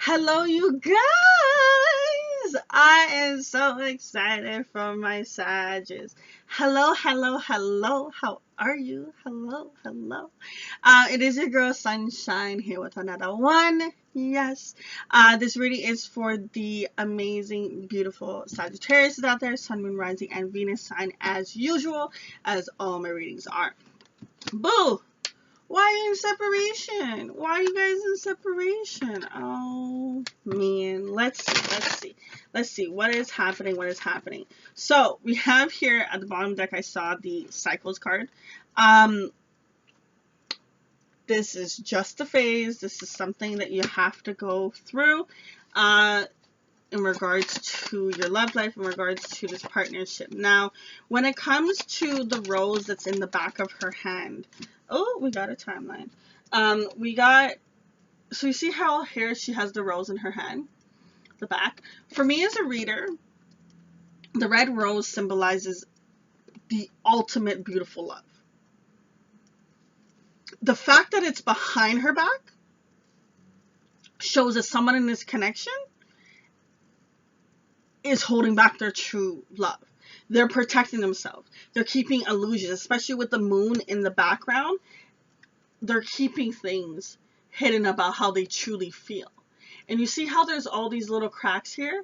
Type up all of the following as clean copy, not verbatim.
Hello, you guys! I am so excited for my Sages. Hello, hello, hello. How are you? Hello, hello. It is your girl Sunshine here with another one. Yes. This reading is for the amazing, beautiful Sagittarius out there, Sun, Moon, Rising, and Venus sign as usual, as all my readings are. Boo! Why are you in separation? Why are you guys in separation? Oh man, let's see what is happening. So we have here at the bottom deck, I saw the cycles card. This is just a phase. This is something that you have to go through in regards to your love life, in regards to this partnership. Now, when it comes to the rose that's in the back of her hand, oh, we got a timeline. So you see how here she has the rose in her hand, the back. For me as a reader, the red rose symbolizes the ultimate beautiful love. The fact that it's behind her back shows that someone in this connection is holding back their true love. They're protecting themselves. They're keeping illusions, especially with the moon in the background. They're keeping things hidden about how they truly feel. And you see how there's all these little cracks here?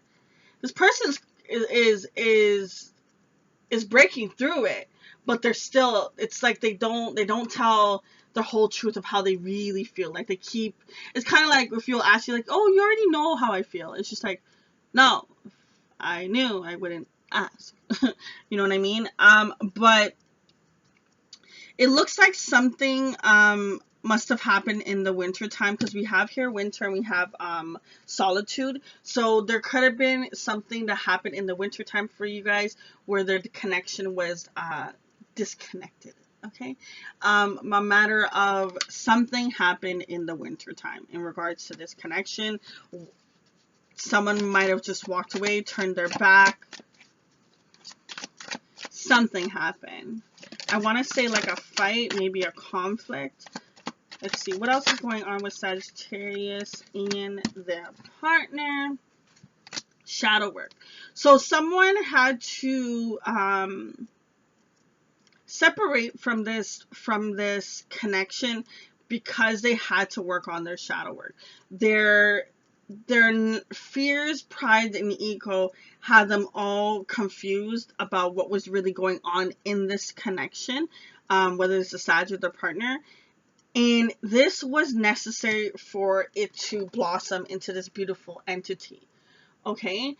This person is breaking through it, but they're still, it's like they don't tell the whole truth of how they really feel. Like they keep, it's kind of like if you'll ask you like, oh, you already know how I feel. It's just like, no, if I knew, I wouldn't ask. You know what I mean? But it looks like something must have happened in the winter time, because we have here winter and we have solitude. So there could have been something that happened in the winter time for you guys where the connection was disconnected. Okay, a matter of something happened in the winter time in regards to this connection. Someone might have just walked away, turned their back. Something happened. I want to say like a fight, maybe a conflict. Let's see, what else is going on with Sagittarius and their partner? Shadow work. So someone had to separate from this connection because they had to work on their shadow work. Their fears, pride, and ego had them all confused about what was really going on in this connection, whether it's a Sag or their partner. And this was necessary for it to blossom into this beautiful entity. Okay?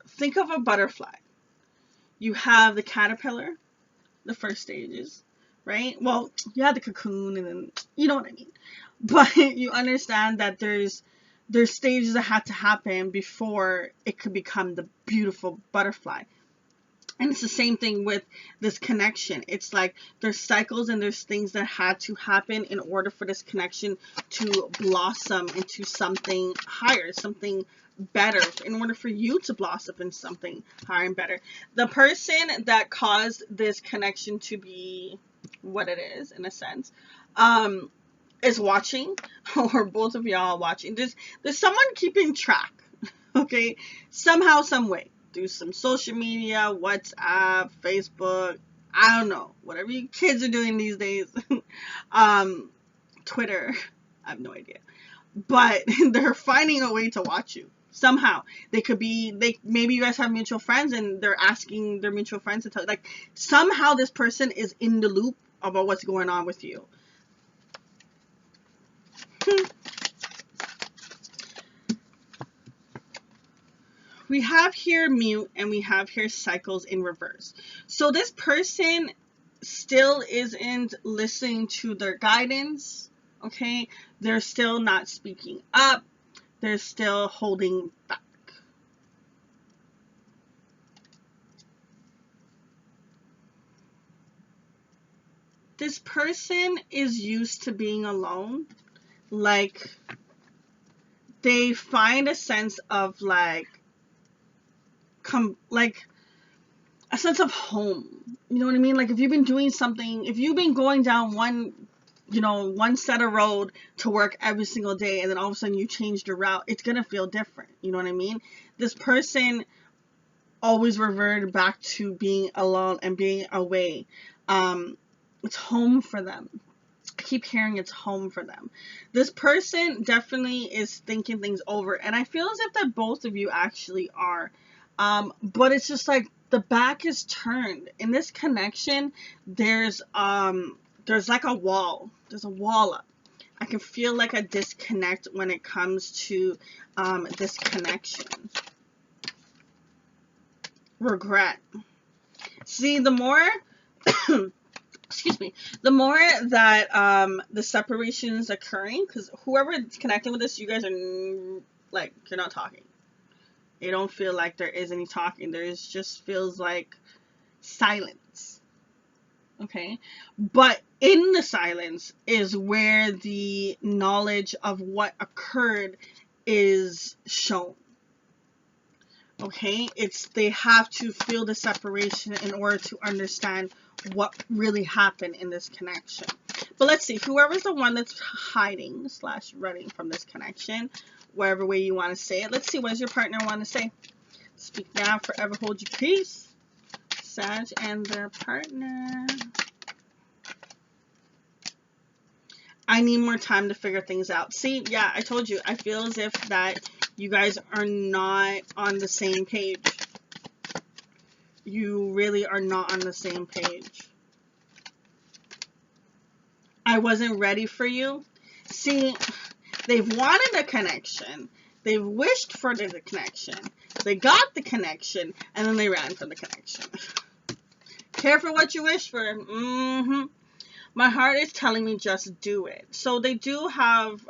Think of a butterfly. You have the caterpillar, the first stages, right? Well, you have the cocoon, and then, you know what I mean. But you understand that there's stages that had to happen before it could become the beautiful butterfly. And it's the same thing with this connection. It's like there's cycles and there's things that had to happen in order for this connection to blossom into something higher, something better, in order for you to blossom in something higher and better. The person that caused this connection to be what it is, in a sense, is watching, or both of y'all watching. There's someone keeping track, okay? Somehow, some way. Do some social media, WhatsApp, Facebook, I don't know, whatever you kids are doing these days. Twitter, I have no idea. But they're finding a way to watch you. Somehow. Maybe you guys have mutual friends and they're asking their mutual friends to tell, like, somehow this person is in the loop about what's going on with you. We have here mute and we have here cycles in reverse. So this person still isn't listening to their guidance, okay? They're still not speaking up. They're still holding back. This person is used to being alone. Like, they find a sense of like a sense of home. You know what I mean? Like if you've been doing something, if you've been going down one one set of road to work every single day, and then all of a sudden you change the route, it's going to feel different. You know what I mean? This person always reverted back to being alone and being away. It's home for them. I keep hearing it's home for them. This person definitely is thinking things over, and I feel as if that both of you actually are. But it's just like the back is turned. In this connection, there's like a wall. There's a wall up. I can feel like a disconnect when it comes to this connection. Regret. See, the more excuse me, the more that the separation is occurring, because whoever is connecting with this, you guys are like, you're not talking. You don't feel like there is any talking. There just feels like silence. Okay? But in the silence is where the knowledge of what occurred is shown. Okay? They have to feel the separation in order to understand what really happened in this connection. But let's see, whoever's the one that's hiding / running from this connection, whatever way you want to say it, let's see, what does your partner want to say? Speak now, forever hold your peace. Sag and their partner. I need more time to figure things out. See, yeah, I told you, I feel as if that you guys are not on the same page. You really are not on the same page. I wasn't ready for you. See, they've wanted a connection. They've wished for the connection. They got the connection, and then they ran from the connection. Careful what you wish for. My heart is telling me just do it. So they do have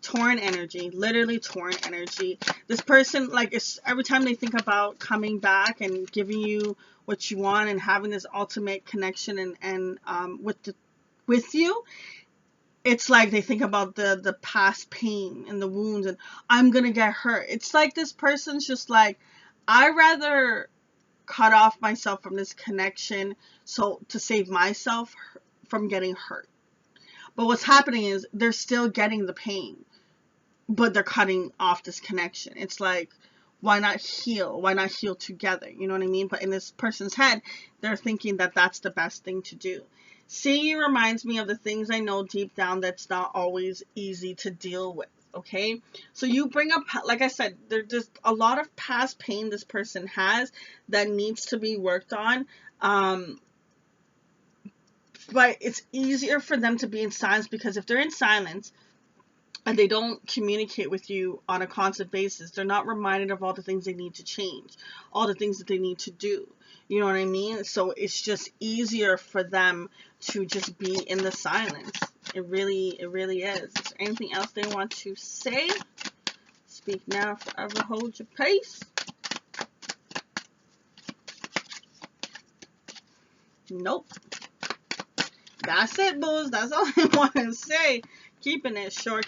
torn energy, literally torn energy. This person, like, every time they think about coming back and giving you what you want and having this ultimate connection and with you, it's like they think about the past pain and the wounds and I'm gonna get hurt. It's like this person's just like, I rather cut off myself from this connection so to save myself from getting hurt. But what's happening is they're still getting the pain, but they're cutting off this connection. It's like, why not heal? Why not heal together? You know what I mean? But in this person's head, they're thinking that that's the best thing to do. Seeing you reminds me of the things I know deep down that's not always easy to deal with, okay? So you bring up, like I said, there's just a lot of past pain this person has that needs to be worked on. But it's easier for them to be in silence, because if they're in silence and they don't communicate with you on a constant basis, they're not reminded of all the things they need to change, all the things that they need to do. You know what I mean? So it's just easier for them to just be in the silence. It really is. Is there anything else they want to say? Speak now, forever hold your pace. Nope. That's it, boos. That's all I want to say. Keeping it short.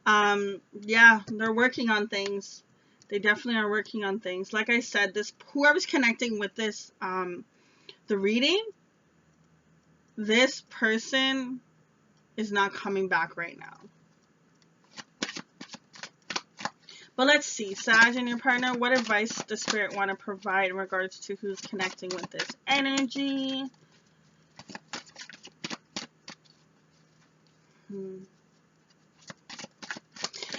Yeah, they're working on things. They definitely are working on things. Like I said, whoever's connecting with this, the reading, this person is not coming back right now. But let's see, Sag and your partner, what advice does Spirit want to provide in regards to who's connecting with this energy?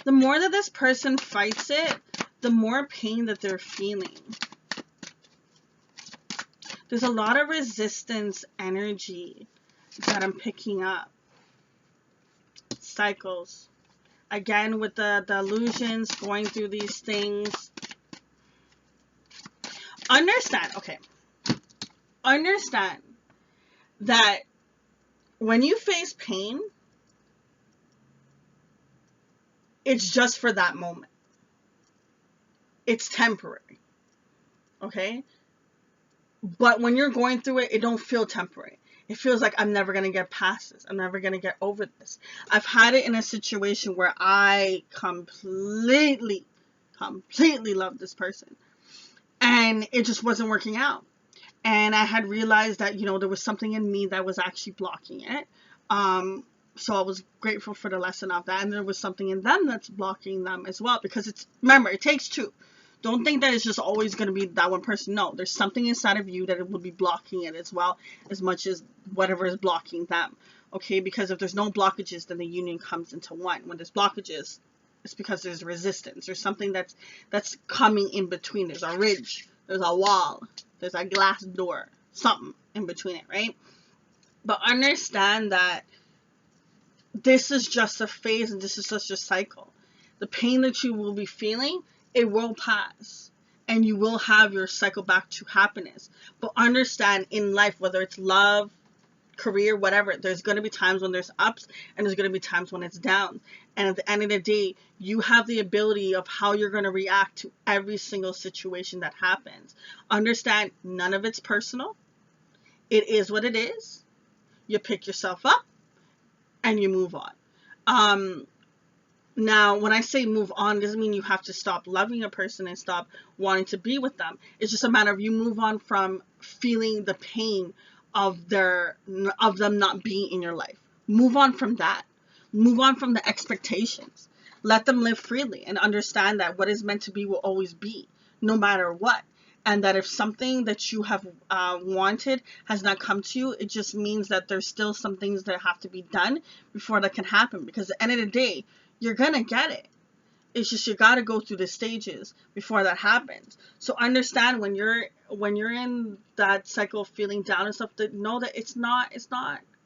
The more that this person fights it, the more pain that they're feeling. There's a lot of resistance energy that I'm picking up. Cycles. Again, with the illusions, going through these things. Understand that when you face pain, it's just for that moment. It's temporary. Okay? But when you're going through it, it don't feel temporary. It feels like I'm never going to get past this. I'm never going to get over this. I've had it in a situation where I completely loved this person. And it just wasn't working out. And I had realized that, there was something in me that was actually blocking it. So I was grateful for the lesson of that. And there was something in them that's blocking them as well, because remember, it takes two. Don't think that it's just always going to be that one person. No, there's something inside of you that it will be blocking it as well, as much as whatever is blocking them. Okay, because if there's no blockages, then the union comes into one. When there's blockages, it's because there's resistance. There's something that's coming in between. There's a ridge. There's a wall. There's a glass door. Something in between it, right? But understand that this is just a phase, and this is just a cycle. The pain that you will be feeling, it will pass. And you will have your cycle back to happiness. But understand, in life, whether it's love, career, whatever, there's going to be times when there's ups, and there's going to be times when it's down. And at the end of the day, you have the ability of how you're going to react to every single situation that happens. Understand, none of it's personal. It is what it is. You pick yourself up and you move on. Now, when I say move on, doesn't mean you have to stop loving a person and stop wanting to be with them. It's just a matter of you move on from feeling the pain of them not being in your life. Move on from that. Move on from the expectations. Let them live freely and understand that what is meant to be will always be, no matter what. And that if something that you have wanted has not come to you, it just means that there's still some things that have to be done before that can happen. Because at the end of the day, you're going to get it. It's just you got to go through the stages before that happens. So understand when you're in that cycle of feeling down and stuff, that know that it's not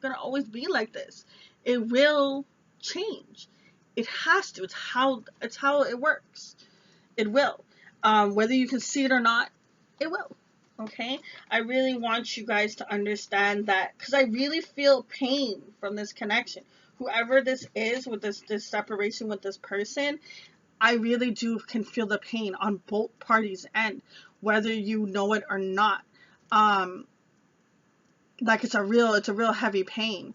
going to always be like this. It will change. It has to. It's how it works. It will. Whether you can see it or not, it will. Okay? I really want you guys to understand that, because I really feel pain from this connection. Whoever this is with this separation with this person, I really can feel the pain on both parties' end, whether you know it or not. Like it's a real heavy pain.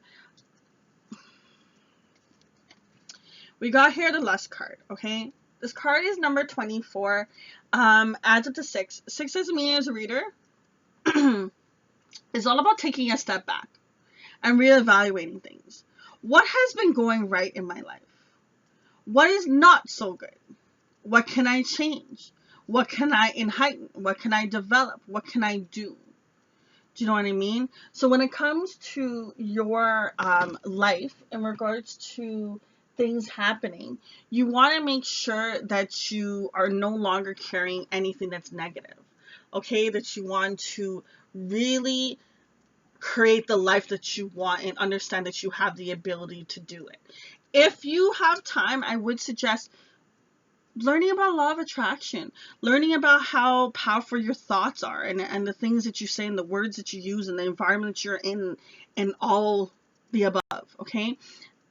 We got here the Lust card, okay? This card is number 24. Adds up to 6. 6 is me as a reader. It's all about taking a step back and reevaluating things. What has been going right in my life? What is not so good? What can I change? What can I heighten? What can I develop? What can I do? Do you know what I mean? So when it comes to your life in regards to things happening, you want to make sure that you are no longer carrying anything that's negative. Okay? That you want to really create the life that you want and understand that you have the ability to do it. If you have time, I would suggest learning about law of attraction, learning about how powerful your thoughts are, and the things that you say and the words that you use and the environment that you're in, and all the above. Okay?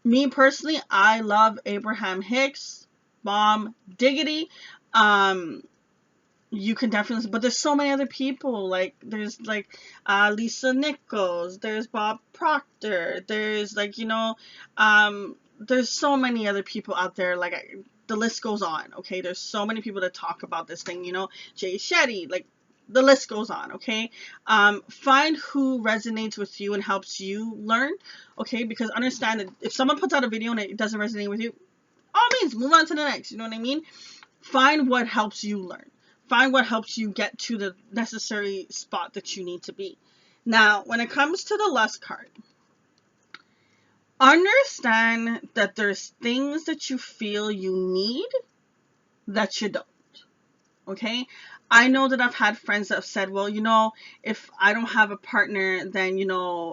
Me personally, I love Abraham Hicks, bomb diggity. You can definitely, but there's so many other people. Like there's Lisa Nichols, there's Bob Proctor, there's there's so many other people out there. The list goes on. Okay, there's so many people that talk about this thing. Jay Shetty, the list goes on. Okay, find who resonates with you and helps you learn. Okay, because understand that if someone puts out a video and it doesn't resonate with you, all means move on to the next. You know what I mean? Find what helps you learn. Find what helps you get to the necessary spot that you need to be. Now, when it comes to the Lust card, understand that there's things that you feel you need that you don't. Okay? I know that I've had friends that have said, well, if I don't have a partner, then,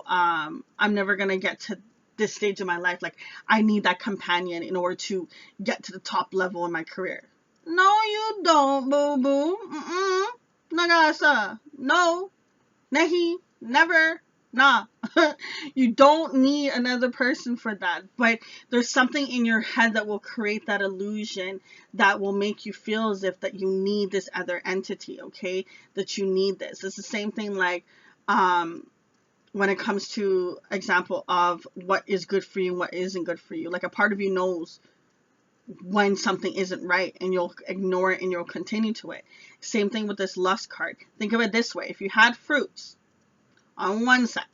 I'm never going to get to this stage of my life. I need that companion in order to get to the top level in my career. No, you don't, boo-boo. Nagasa. No. Nahi. Never. Nah. You don't need another person for that. But there's something in your head that will create that illusion that will make you feel as if that you need this other entity, okay? That you need this. It's the same thing when it comes to example of what is good for you and what isn't good for you. A part of you knows when something isn't right, and you'll ignore it and you'll continue to it. Same thing with this lust card. Think of it this way. If you had fruits on one side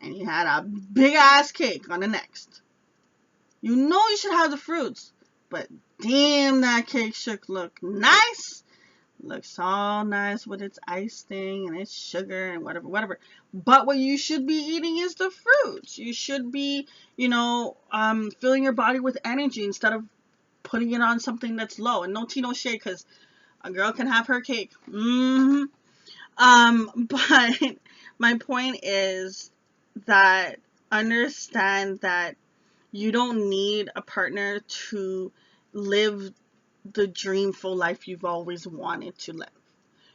and you had a big ass cake on the next, you know you should have the fruits, but damn, that cake should look nice. Looks all nice with its icing and its sugar and whatever. But what you should be eating is the fruits. You should be, filling your body with energy instead of putting it on something that's low. And no tea, no shade, because a girl can have her cake. But my point is that understand that you don't need a partner to live the dreamful life you've always wanted to live.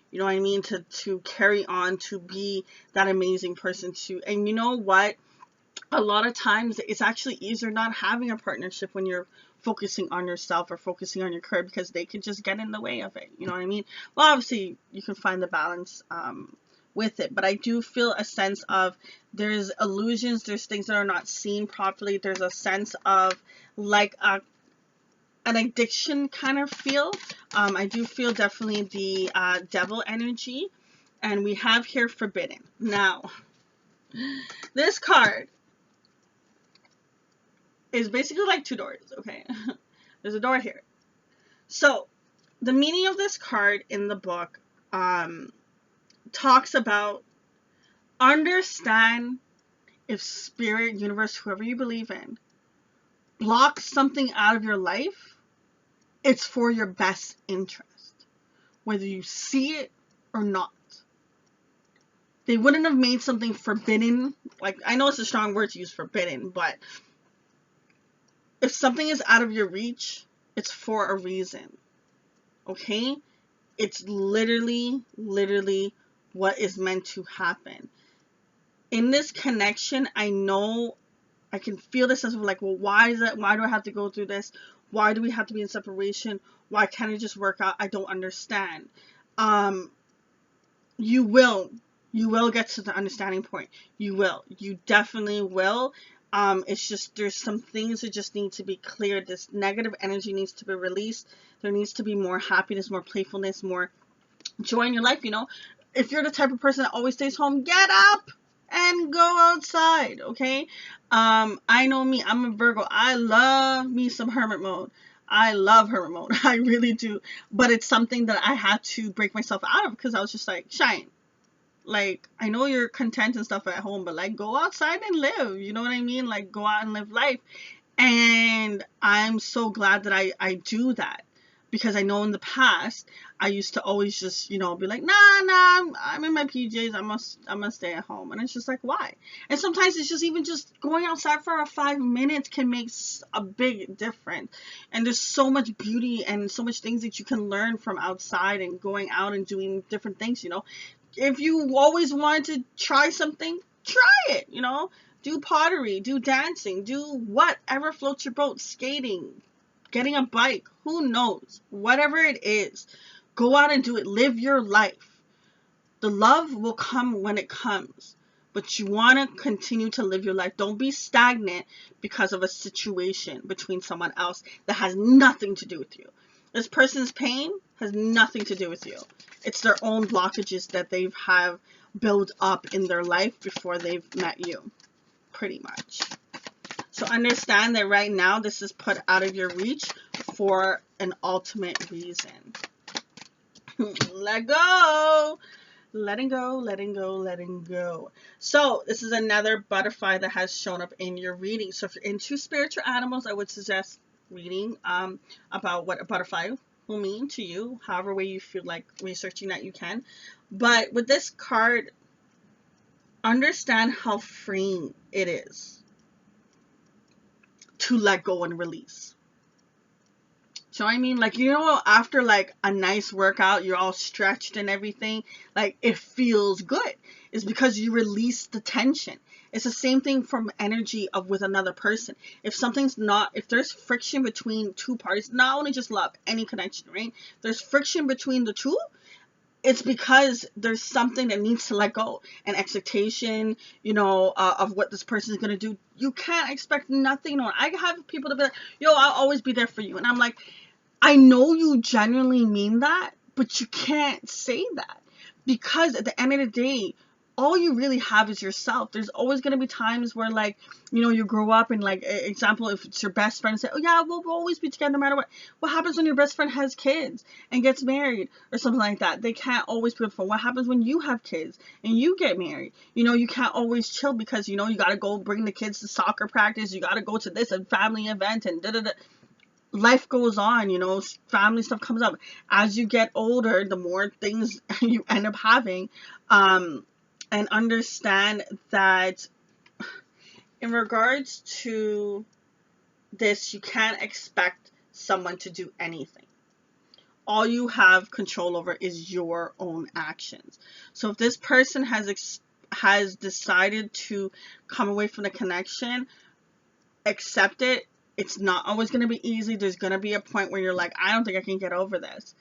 You know what I mean? To carry on, to be that amazing person and you know what? A lot of times it's actually easier not having a partnership when you're focusing on yourself or focusing on your career, because they could just get in the way of it. You know what I mean? Well, obviously you can find the balance with it, but I do feel a sense of there's illusions, there's things that are not seen properly, there's a sense of like an addiction kind of feel. I do feel definitely the devil energy, and we have here forbidden. Now, this card is basically like two doors, okay? There's a door here. So, the meaning of this card in the book talks about understand if spirit, universe, whoever you believe in, blocks something out of your life, it's for your best interest, whether you see it or not. They wouldn't have made something forbidden. Like, I know it's a strong word to use, forbidden, but if something is out of your reach, it's for a reason. Okay? It's literally what is meant to happen. In this connection, I know I can feel this sense of like, well, why is that? Why do I have to go through this? Why do we have to be in separation? Why can't it just work out? I don't understand. You will get to the understanding point. You definitely will. It's just, there's some things that just need to be cleared. This negative energy needs to be released. There needs to be more happiness, more playfulness, more joy in your life. If you're the type of person that always stays home, get up and go outside. Okay. I know me, I'm a Virgo. I love me some hermit mode. I love hermit mode. I really do. But it's something that I had to break myself out of, because I was just like, Shine, like, I know you're content and stuff at home, but like, go outside and live. You know what I mean? Like, go out and live life. And I'm so glad that I do that, because I know in the past I used to always just, be like, nah, I'm in my PJs. I must stay at home. And it's just like, why? And sometimes it's just even just going outside for 5 minutes can make a big difference. And there's so much beauty and so much things that you can learn from outside and going out and doing different things. If you always wanted to try something, try it. Do pottery, do dancing, do whatever floats your boat, skating, getting a bike, who knows, whatever it is, go out and do it. Live your life. The love will come when it comes, but you want to continue to live your life. Don't be stagnant because of a situation between someone else that has nothing to do with you. This person's pain has nothing to do with you. It's their own blockages that they have built up in their life before they've met you, pretty much. So understand that right now this is put out of your reach for an ultimate reason. Let go. Letting go. So this is another butterfly that has shown up in your reading. So if you're into spiritual animals, I would suggest reading about what a butterfly will mean to you, however way you feel like researching that you can. But with this card, understand how freeing it is to let go and release. So I mean, like, after like a nice workout, you're all stretched and everything, like, it feels good. It's because you release the tension. It's the same thing from energy of with another person. If there's friction between two parties, not only just love, any connection, right? There's friction between the two. it's because there's something that needs to let go, an expectation, of what this person is going to do. You can't expect nothing. I have people to be like, yo, I'll always be there for you. And I'm like, I know you genuinely mean that, but you can't say that, because at the end of the day, all you really have is yourself. There's always going to be times where, like, you grow up and, like, example, if it's your best friend, say, oh yeah, we'll always be together no matter what. What happens when your best friend has kids and gets married or something like that? They can't always be with them. What happens when you have kids and you get married? You can't always chill, because, you got to go bring the kids to soccer practice. You got to go to this and family event and da-da-da. Life goes on, family stuff comes up. As you get older, the more things you end up having. And understand that in regards to this, you can't expect someone to do anything. All you have control over is your own actions. So if this person has decided to come away from the connection, accept it. It's not always going to be easy. There's going to be a point where you're like, I don't think I can get over this.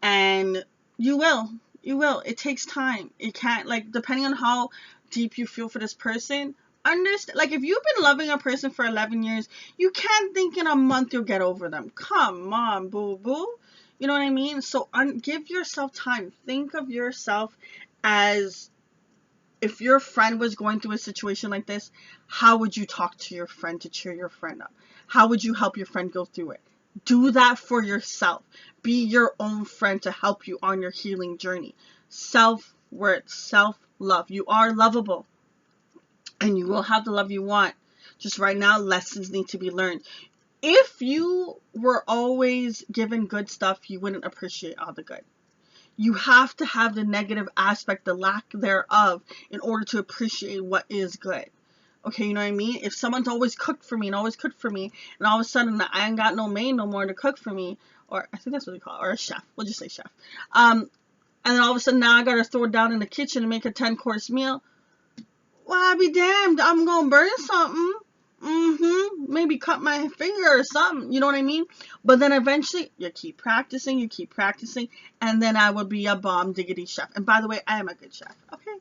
And you will. You will. It takes time. It can't, like, depending on how deep you feel for this person, understand. Like, if you've been loving a person for 11 years, you can't think in a month you'll get over them. Come on, boo-boo. You know what I mean? So give yourself time. Think of yourself as, if your friend was going through a situation like this, how would you talk to your friend to cheer your friend up? How would you help your friend go through it? Do that for yourself. Be your own friend to help you on your healing journey. Self-worth, self-love. You are lovable, and you will have the love you want. Just right now, lessons need to be learned. If you were always given good stuff, you wouldn't appreciate all the good. You have to have the negative aspect, the lack thereof, in order to appreciate what is good. Okay, you know what I mean? If someone's always cooked for me and always cooked for me, and all of a sudden I ain't got no maid no more to cook for me, or I think that's what they call it, or a chef. We'll just say chef. And then all of a sudden now I gotta throw it down in the kitchen and make a 10-course meal. Well, I'll be damned. I'm gonna burn something. Maybe cut my finger or something. You know what I mean? But then eventually you keep practicing, and then I will be a bomb diggity chef. And by the way, I am a good chef. Okay.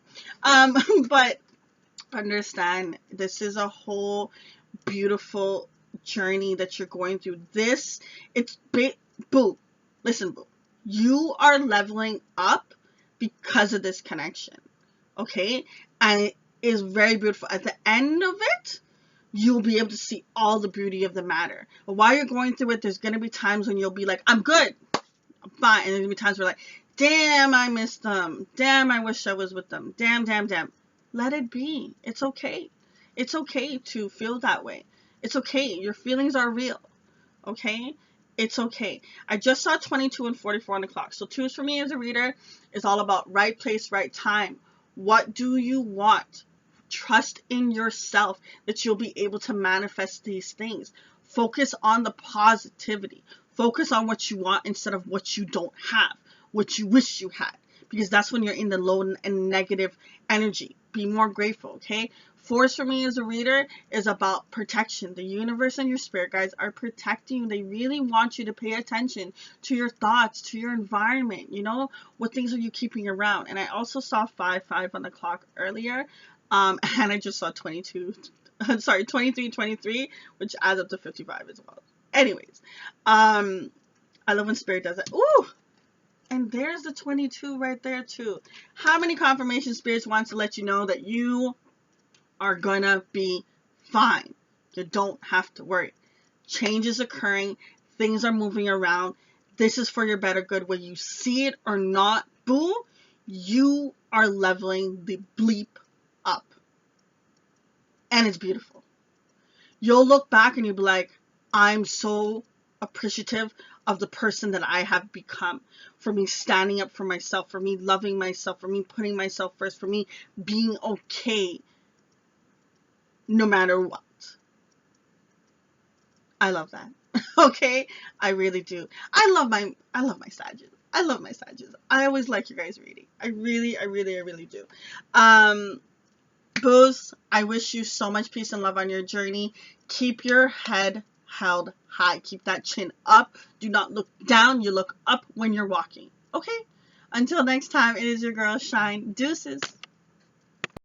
But understand, this is a whole beautiful journey that you're going through. Boo. Listen, boo. You are leveling up because of this connection. Okay? And it is very beautiful. At the end of it, you'll be able to see all the beauty of the matter. But while you're going through it, there's going to be times when you'll be like, I'm good. I'm fine. And there's going to be times where, like, damn, I missed them. Damn, I wish I was with them. Damn. Let it be. It's okay. It's okay to feel that way. It's okay. Your feelings are real. Okay? It's okay. I just saw 22 and 44 on the clock. So 2 for me as a reader is all about right place, right time. What do you want? Trust in yourself that you'll be able to manifest these things. Focus on the positivity. Focus on what you want instead of what you don't have, what you wish you had. Because that's when you're in the low and negative energy. Be more grateful, okay? 4s for me as a reader is about protection. The universe and your spirit guides are protecting you. They really want you to pay attention to your thoughts, to your environment. What things are you keeping around? And I also saw 5 on the clock earlier. And I just saw 23, 23, which adds up to 55 as well. Anyways, I love when spirit does it. Ooh! And there's the 22 right there too. How many confirmation spirits wants to let you know that you are gonna be fine? You don't have to worry. Change is occurring. Things are moving around. This is for your better good. Whether you see it or not, boo, you are leveling the bleep up. And it's beautiful. You'll look back and you'll be like, I'm so appreciative of the person that I have become, for me standing up for myself, for me loving myself, for me putting myself first, for me being okay no matter what. I love that. Okay? I really do. I love my Sagittarius. I love my Sagittarius. I always like your guys' reading. I really do. Boos, I wish you so much peace and love on your journey. Keep your head held high. Keep that chin up. Do not look down. You look up when you're walking. Okay? Until next time, it is your girl Shine. Deuces.